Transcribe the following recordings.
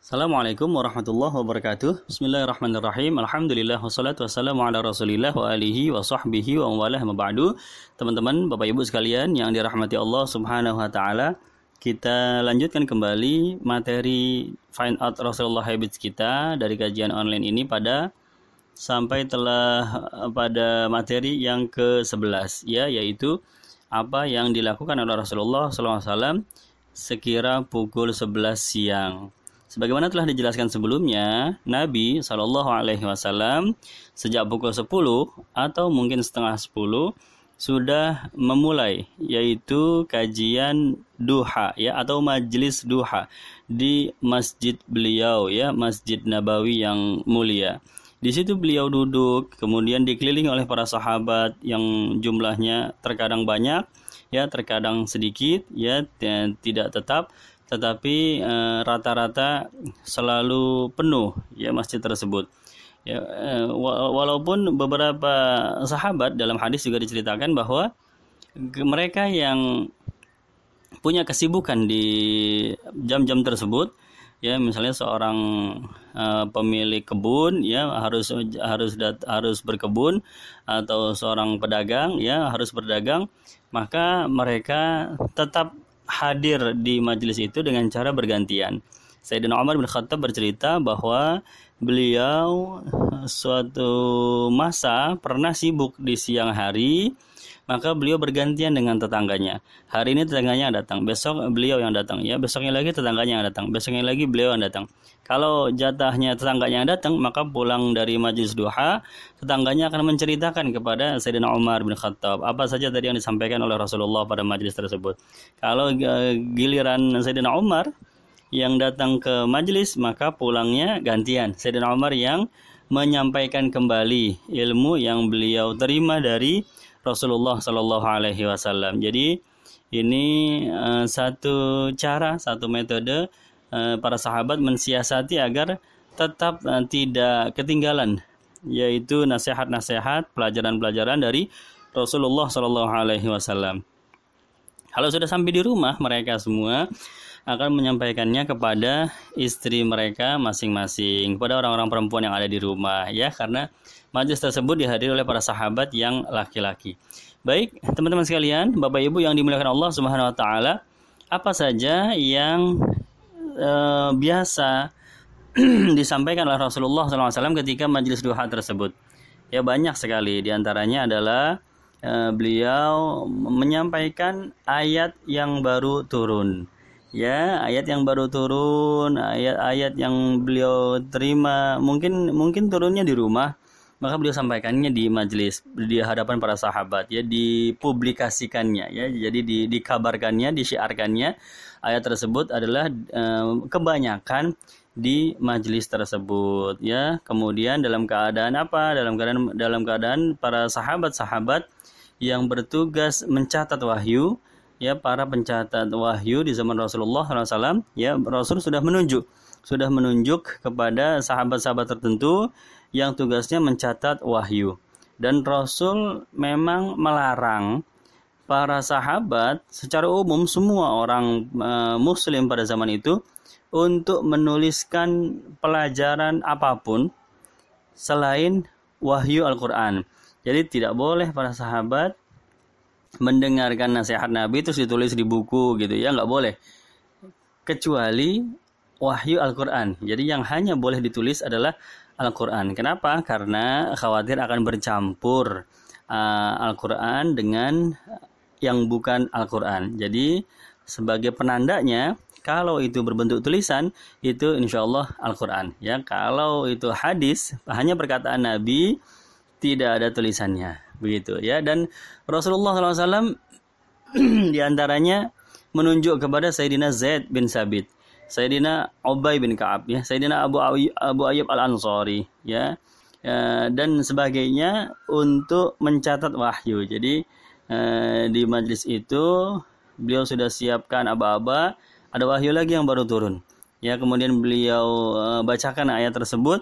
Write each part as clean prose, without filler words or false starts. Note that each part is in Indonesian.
Assalamualaikum warahmatullahi wabarakatuh. Bismillahirrahmanirrahim. Alhamdulillah wassalatu wassalamu ala Rasulillah wa alihi wa sahbihi wa walah ma ba'du. Teman-teman, Bapak Ibu sekalian yang dirahmati Allah Subhanahu wa taala, kita lanjutkan kembali materi Find Out Rasulullah Habits kita dari kajian online ini sampai pada materi yang ke-11 ya, yaitu apa yang dilakukan oleh Rasulullah SAW sekira pukul 11 siang. Sebagaimana telah dijelaskan sebelumnya, Nabi SAW sejak pukul 10 atau mungkin setengah 10 sudah memulai, yaitu kajian duha ya, atau majlis duha di masjid beliau ya, Masjid Nabawi yang mulia. Di situ beliau duduk, kemudian dikelilingi oleh para sahabat yang jumlahnya terkadang banyak ya, terkadang sedikit ya, tidak tetap, tetapi rata-rata selalu penuh ya masjid tersebut. Ya, walaupun beberapa sahabat dalam hadis juga diceritakan bahwa mereka yang punya kesibukan di jam-jam tersebut, ya misalnya seorang pemilik kebun ya harus berkebun, atau seorang pedagang ya harus berdagang, maka mereka tetap hadir di majelis itu dengan cara bergantian. Sayyidina Umar bin Khattab bercerita bahwa beliau suatu masa pernah sibuk di siang hari, maka beliau bergantian dengan tetangganya. Hari ini tetangganya datang, besok beliau yang datang, ya besoknya lagi tetangganya yang datang, besoknya lagi beliau yang datang. Kalau jatahnya tetangganya yang datang, maka pulang dari majelis duha, tetangganya akan menceritakan kepada Sayyidina Umar bin Khattab apa saja tadi yang disampaikan oleh Rasulullah pada majelis tersebut. Kalau giliran Sayyidina Umar yang datang ke majelis, maka pulangnya gantian. Sayyidina Umar yang menyampaikan kembali ilmu yang beliau terima dari Rasulullah Shallallahu Alaihi Wasallam. Jadi ini satu cara, satu metode para sahabat mensiasati agar tetap tidak ketinggalan, yaitu nasihat-nasihat, pelajaran-pelajaran dari Rasulullah Shallallahu Alaihi Wasallam. Kalau sudah sampai di rumah, mereka semua akan menyampaikannya kepada istri mereka masing-masing, kepada orang-orang perempuan yang ada di rumah ya, karena majelis tersebut dihadiri oleh para sahabat yang laki-laki. Baik, teman-teman sekalian, Bapak Ibu yang dimuliakan Allah Subhanahu wa taala, apa saja yang biasa disampaikan oleh Rasulullah SAW ketika majelis duha tersebut? Ya banyak sekali, diantaranya adalah beliau menyampaikan ayat yang baru turun. Ya, ayat yang baru turun, ayat-ayat yang beliau terima, mungkin turunnya di rumah, maka beliau sampaikannya di majelis, di hadapan para sahabat ya, dipublikasikannya ya, jadi dikabarkannya, disyiarkannya. Ayat tersebut adalah kebanyakan di majelis tersebut ya. Kemudian dalam keadaan apa? Dalam keadaan para sahabat-sahabat yang bertugas mencatat wahyu ya, para pencatat wahyu di zaman Rasulullah SAW ya, Rasul sudah menunjuk kepada sahabat-sahabat tertentu yang tugasnya mencatat wahyu, dan Rasul memang melarang para sahabat secara umum, semua orang muslim pada zaman itu, untuk menuliskan pelajaran apapun selain wahyu Al-Quran. Jadi tidak boleh para sahabat mendengarkan nasihat Nabi terus ditulis di buku gitu ya, nggak boleh, kecuali wahyu Al-Quran. Jadi yang hanya boleh ditulis adalah Al-Quran. Kenapa? Karena khawatir akan bercampur Al-Quran dengan yang bukan Al-Quran. Jadi sebagai penandanya, kalau itu berbentuk tulisan, itu insya Allah Al-Quran ya. Kalau itu hadis, hanya perkataan Nabi, tidak ada tulisannya, begitu ya. Dan Rasulullah SAW diantaranya menunjuk kepada Sayyidina Zaid bin Sabit, Sayyidina Ubay bin Ka'ab ya, Sayyidina Abu Ayyub Al-Ansari ya, dan sebagainya untuk mencatat wahyu. Jadi di majlis itu beliau sudah siapkan aba-aba, ada wahyu lagi yang baru turun ya, kemudian beliau bacakan ayat tersebut.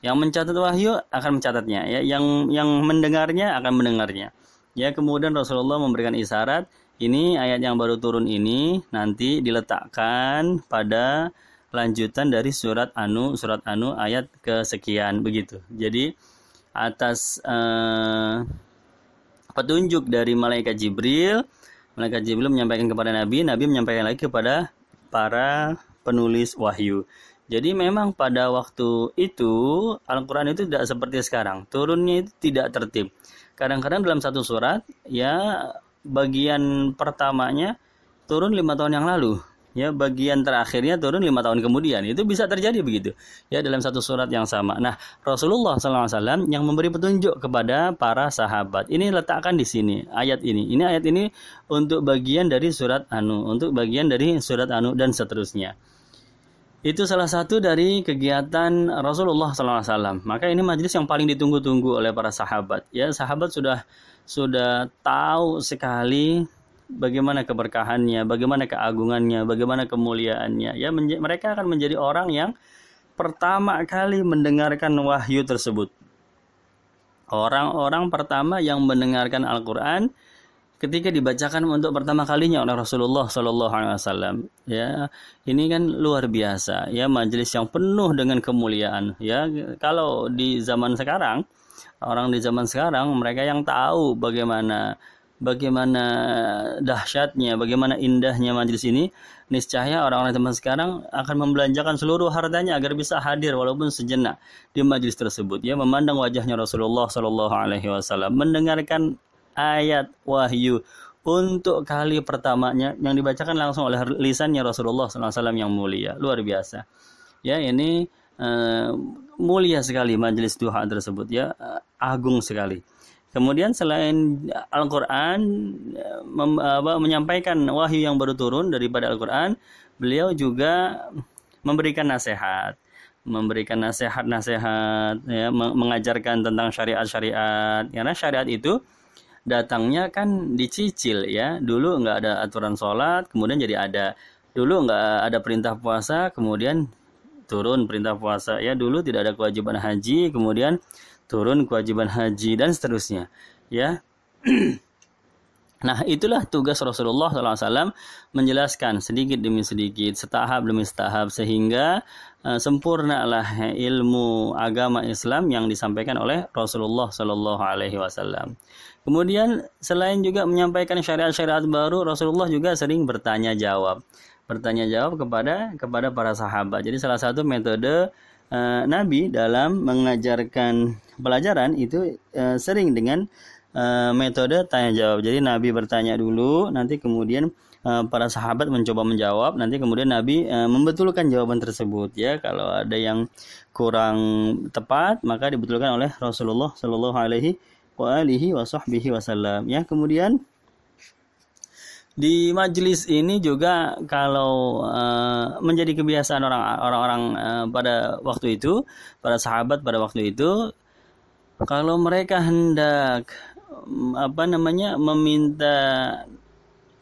Yang mencatat wahyu akan mencatatnya ya, yang mendengarnya akan mendengarnya ya. Kemudian Rasulullah memberikan isyarat, ini ayat yang baru turun ini nanti diletakkan pada lanjutan dari surat Anu ayat kesekian begitu. Jadi atas petunjuk dari malaikat Jibril menyampaikan kepada Nabi menyampaikan lagi kepada para penulis wahyu. Jadi memang pada waktu itu Al-Quran itu tidak seperti sekarang, turunnya itu tidak tertib. Kadang-kadang dalam satu surat ya bagian pertamanya turun 5 tahun yang lalu, ya bagian terakhirnya turun 5 tahun kemudian. Itu bisa terjadi begitu ya dalam satu surat yang sama. Nah, Rasulullah SAW yang memberi petunjuk kepada para sahabat ini letakkan di sini ayat ini. Ini ayat ini untuk bagian dari surat Anu, dan seterusnya. Itu salah satu dari kegiatan Rasulullah SAW. Maka ini majelis yang paling ditunggu-tunggu oleh para sahabat. Ya, sahabat sudah tahu sekali bagaimana keberkahannya, bagaimana keagungannya, bagaimana kemuliaannya. Ya, mereka akan menjadi orang yang pertama kali mendengarkan wahyu tersebut. Orang-orang pertama yang mendengarkan Al-Quran ketika dibacakan untuk pertama kalinya oleh Rasulullah SAW. Ya, ini kan luar biasa. Ya, majelis yang penuh dengan kemuliaan. Ya, kalau di zaman sekarang, orang di zaman sekarang mereka yang tahu bagaimana dahsyatnya, bagaimana indahnya majelis ini, niscaya orang-orang zaman sekarang akan membelanjakan seluruh hartanya agar bisa hadir walaupun sejenak di majelis tersebut. Ya, memandang wajahnya Rasulullah SAW, mendengarkan ayat wahyu untuk kali pertamanya yang dibacakan langsung oleh lisannya Rasulullah SAW yang mulia. Luar biasa. Ya, ini mulia sekali majelis duha tersebut, ya, agung sekali. Kemudian selain Al-Quran menyampaikan wahyu yang baru turun daripada Al-Quran, beliau juga memberikan nasihat, ya, mengajarkan tentang syariat-syariat. Karena syariat itu datangnya kan dicicil, ya. Dulu nggak ada aturan sholat, kemudian jadi ada. Dulu nggak ada perintah puasa, kemudian turun perintah puasa. Ya, dulu tidak ada kewajiban haji, kemudian turun kewajiban haji, dan seterusnya. Ya. Nah, itulah tugas Rasulullah SAW menjelaskan sedikit demi sedikit, setahap demi setahap, sehingga sempurnalah ilmu agama Islam yang disampaikan oleh Rasulullah SAW. Kemudian selain juga menyampaikan syariat-syariat baru, Rasulullah juga sering bertanya jawab kepada para sahabat. Jadi salah satu metode Nabi dalam mengajarkan pelajaran itu sering dengan metode tanya jawab. Jadi Nabi bertanya dulu, nanti kemudian para sahabat mencoba menjawab, nanti kemudian Nabi membetulkan jawaban tersebut. Ya, kalau ada yang kurang tepat maka dibetulkan oleh Rasulullah Shallallahu Alaihi Wasallam. Ya, kemudian di majelis ini juga kalau menjadi kebiasaan orang-orang pada waktu itu, para sahabat pada waktu itu, kalau mereka hendak meminta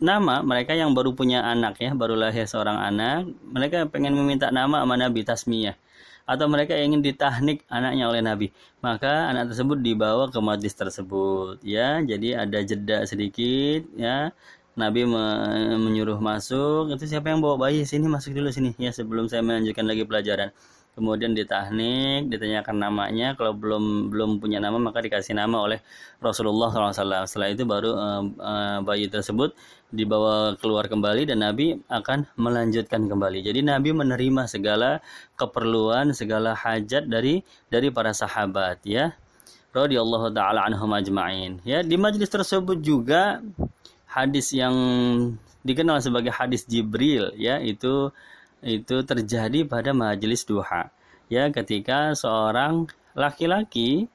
nama, mereka yang baru punya anak, ya, baru lahir seorang anak, mereka pengen meminta nama sama Nabi, tasmiyah, atau mereka ingin ditahnik anaknya oleh Nabi, maka anak tersebut dibawa ke majlis tersebut. Ya, jadi ada jeda sedikit, ya. Nabi menyuruh masuk. Itu siapa yang bawa bayi, sini, masuk dulu sini, ya, sebelum saya melanjutkan lagi pelajaran. Kemudian ditahnik, ditanyakan namanya. Kalau belum punya nama maka dikasih nama oleh Rasulullah SAW. Setelah itu baru bayi tersebut dibawa keluar kembali dan Nabi akan melanjutkan kembali. Jadi Nabi menerima segala keperluan, segala hajat dari para sahabat, ya, radhiyallahu taala anhum ajma'in. Ya, di majelis tersebut juga hadis yang dikenal sebagai hadis Jibril, ya, itu terjadi pada majelis duha. Ya, ketika seorang laki-laki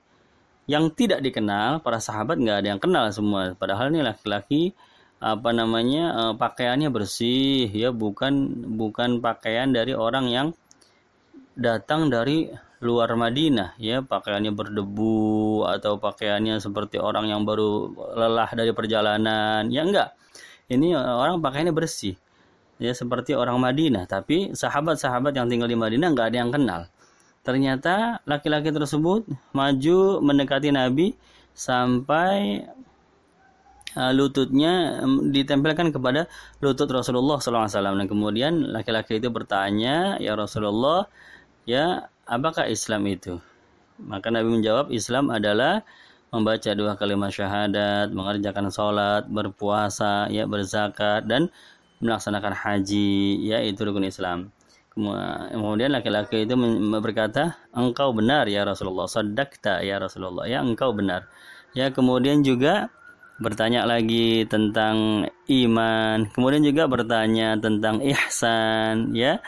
yang tidak dikenal, para sahabat nggak ada yang kenal semua. Padahal ini laki-laki pakaiannya bersih, ya, bukan pakaian dari orang yang datang dari luar Madinah, ya, pakaiannya berdebu atau pakaiannya seperti orang yang baru lelah dari perjalanan, ya, enggak. Ini orang pakaiannya bersih, ya, seperti orang Madinah. Tapi sahabat-sahabat yang tinggal di Madinah nggak ada yang kenal. Ternyata laki-laki tersebut maju mendekati Nabi sampai lututnya ditempelkan kepada lutut Rasulullah SAW. Dan kemudian laki-laki itu bertanya, ya Rasulullah, ya apakah Islam itu? Maka Nabi menjawab, Islam adalah membaca 2 kalimat syahadat, mengerjakan sholat, berpuasa, ya berzakat, dan melaksanakan haji, ya itu rukun Islam. Kemudian laki-laki itu berkata, engkau benar ya Rasulullah, saddaqta ya Rasulullah, ya engkau benar. Ya kemudian juga bertanya lagi tentang iman, kemudian juga bertanya tentang ihsan, ya.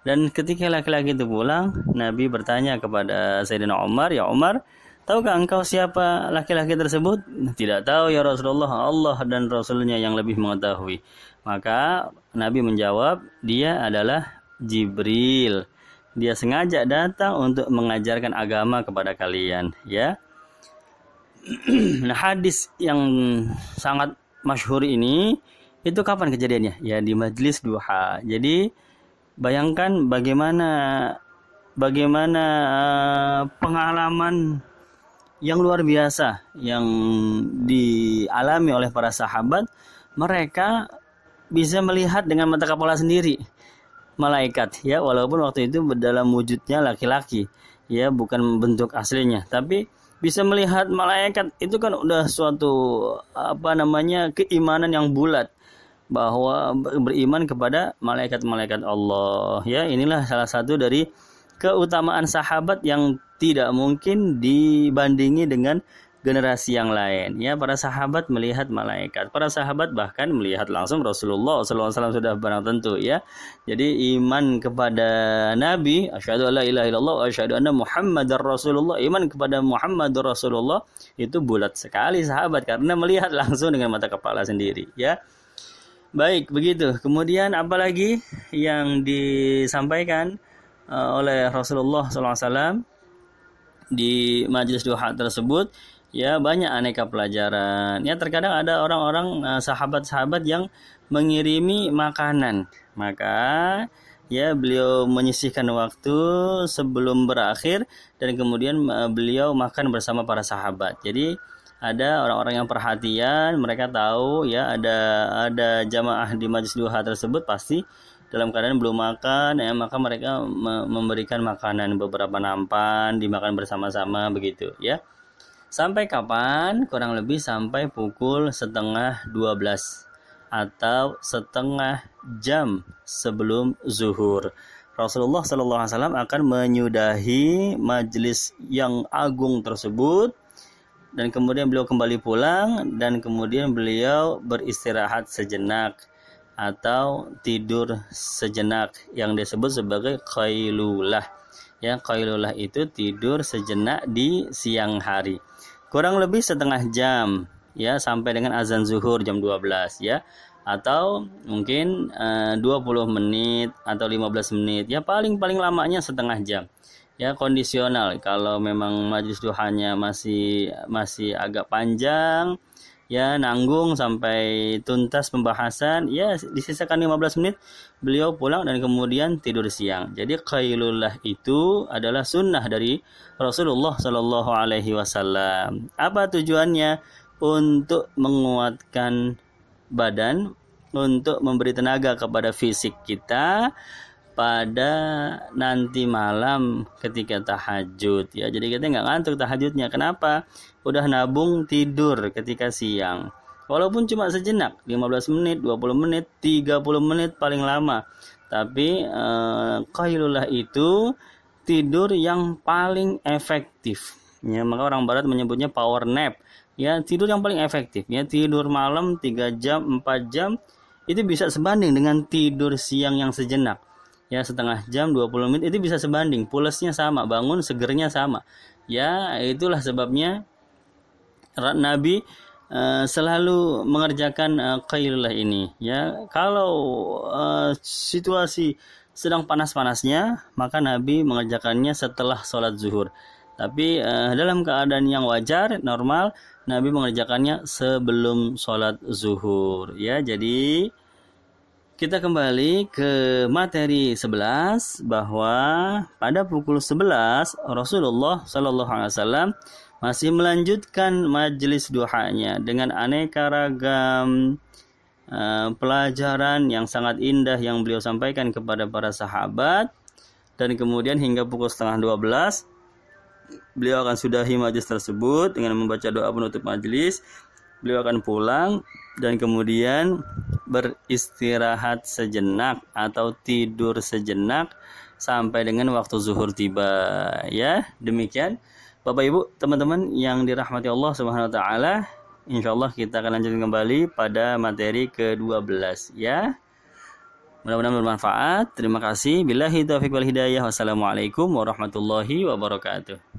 Dan ketika laki-laki itu pulang, Nabi bertanya kepada Sayyidina Umar, ya Umar, tahukah engkau siapa laki-laki tersebut? Tidak tahu ya Rasulullah, Allah dan Rasulnya yang lebih mengetahui. Maka Nabi menjawab, dia adalah Jibril. Dia sengaja datang untuk mengajarkan agama kepada kalian, ya. Nah, hadis yang sangat masyhur ini itu kapan kejadiannya? Ya di majlis duha. Jadi bayangkan bagaimana pengalaman yang luar biasa yang dialami oleh para sahabat. Mereka bisa melihat dengan mata kepala sendiri malaikat, ya, walaupun waktu itu dalam wujudnya laki-laki, ya, bukan bentuk aslinya, tapi bisa melihat malaikat. Itu kan udah suatu keimanan yang bulat bahwa beriman kepada malaikat-malaikat Allah, ya. Inilah salah satu dari keutamaan sahabat yang tidak mungkin dibandingi dengan generasi yang lain, ya. Para sahabat melihat malaikat, para sahabat bahkan melihat langsung Rasulullah SAW sudah barang tentu, ya. Jadi iman kepada Nabi, asyhadu alla ilaha illallah wa asyhadu anna Muhammadar Rasulullah, iman kepada Muhammadur Rasulullah itu bulat sekali sahabat karena melihat langsung dengan mata kepala sendiri, ya. Baik, begitu. Kemudian apalagi yang disampaikan oleh Rasulullah SAW di majelis duha tersebut? Ya, banyak aneka pelajaran. Ya, terkadang ada orang-orang sahabat-sahabat yang mengirimi makanan. Maka ya beliau menyisihkan waktu sebelum berakhir dan kemudian beliau makan bersama para sahabat. Jadi ada orang-orang yang perhatian, mereka tahu ya ada jamaah di majelis duha tersebut pasti dalam keadaan belum makan, ya, maka mereka memberikan makanan beberapa nampan dimakan bersama-sama begitu, ya. Sampai kapan? Kurang lebih sampai pukul 11:30 atau setengah jam sebelum zuhur. Rasulullah SAW akan menyudahi majelis yang agung tersebut dan kemudian beliau kembali pulang dan kemudian beliau beristirahat sejenak atau tidur sejenak yang disebut sebagai qailulah. Ya, qailulah itu tidur sejenak di siang hari. Kurang lebih setengah jam, ya, sampai dengan azan zuhur jam 12, ya. Atau mungkin 20 menit atau 15 menit. Ya, paling lamanya setengah jam. Ya, kondisional. Kalau memang majelis duhanya masih agak panjang, ya, nanggung sampai tuntas pembahasan, ya, disisakan 15 menit beliau pulang dan kemudian tidur siang. Jadi qailullah itu adalah sunnah dari Rasulullah Shallallahu Alaihi Wasallam. Apa tujuannya? Untuk menguatkan badan, untuk memberi tenaga kepada fisik kita pada nanti malam ketika tahajud, ya. Jadi kita nggak ngantuk tahajudnya. Kenapa? Udah nabung tidur ketika siang. Walaupun cuma sejenak, 15 menit, 20 menit, 30 menit paling lama. Tapi qailullah itu tidur yang paling efektif. Ya, maka orang barat menyebutnya power nap. Ya, tidur yang paling efektif. Ya, tidur malam 3 jam, 4 jam itu bisa sebanding dengan tidur siang yang sejenak. Ya, setengah jam, 20 menit itu bisa sebanding, pulasnya sama, bangun segernya sama. Ya, itulah sebabnya Nabi selalu mengerjakan qailullah ini, ya. Kalau situasi sedang panas-panasnya, maka Nabi mengerjakannya setelah sholat zuhur. Tapi dalam keadaan yang wajar, normal, Nabi mengerjakannya sebelum sholat zuhur, ya. Jadi kita kembali ke materi 11 bahwa pada pukul 11 Rasulullah SAW masih melanjutkan majelis duhanya dengan aneka ragam pelajaran yang sangat indah yang beliau sampaikan kepada para sahabat. Dan kemudian hingga pukul 11:30 beliau akan sudahi majelis tersebut dengan membaca doa penutup majelis. Beliau akan pulang dan kemudian beristirahat sejenak atau tidur sejenak sampai dengan waktu zuhur tiba. Ya, demikian Bapak Ibu, teman-teman yang dirahmati Allah Subhanahu wa taala. Insyaallah kita akan lanjutkan kembali pada materi ke-12 ya. Mudah-mudahan bermanfaat. Terima kasih. Billahi taufiq wal hidayah. Wassalamualaikum warahmatullahi wabarakatuh.